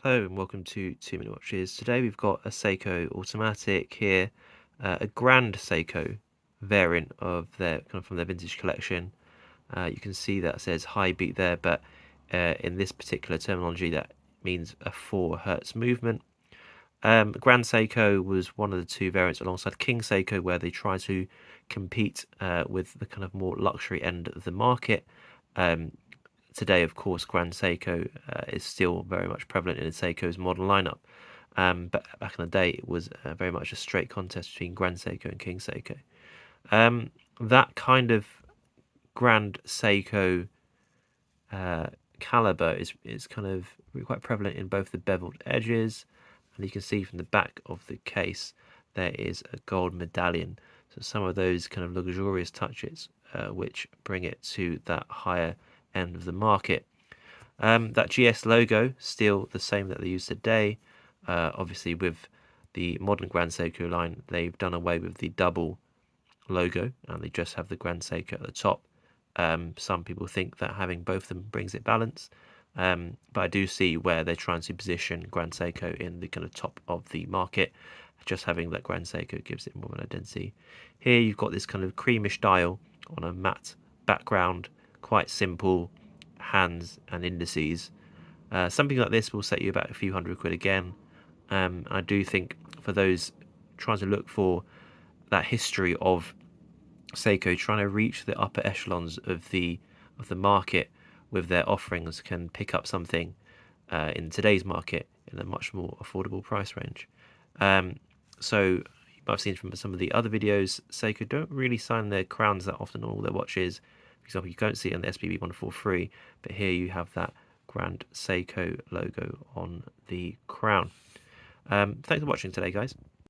Hello and welcome to 2 Minute Watches. Today we've got a Seiko automatic here, a Grand Seiko variant of their from their vintage collection. You can see that says high beat there, but in this particular terminology that means a 4 hertz movement. Grand Seiko was one of the two variants alongside King Seiko where they try to compete with the kind of more luxury end of the market. Today, of course, Grand Seiko is still very much prevalent in Seiko's modern lineup. But back in the day, it was very much a straight contest between Grand Seiko and King Seiko. That kind of Grand Seiko caliber is kind of quite prevalent in both the beveled edges, and you can see from the back of the case there is a gold medallion. So some of those kind of luxurious touches which bring it to that higher end of the market. That GS logo, still the same that they use today. Obviously, with the modern Grand Seiko line, they've done away with the double logo and they just have the Grand Seiko at the top. Some people think that having both of them brings it balance, but I do see where they're trying to position Grand Seiko in the kind of top of the market. Just having that Grand Seiko gives it more of an identity. Here you've got this kind of creamish dial on a matte background, quite simple hands and indices. Something like this will set you about a few £100 again. I do think for those trying to look for that history of Seiko trying to reach the upper echelons of the market with their offerings can pick up something in today's market in a much more affordable price range. So you might have seen from some of the other videos, Seiko don't really sign their crowns that often on all their watches. For example, you can't see it on the SPB 143, but here you have that Grand Seiko logo on the crown. Thanks for watching today, guys.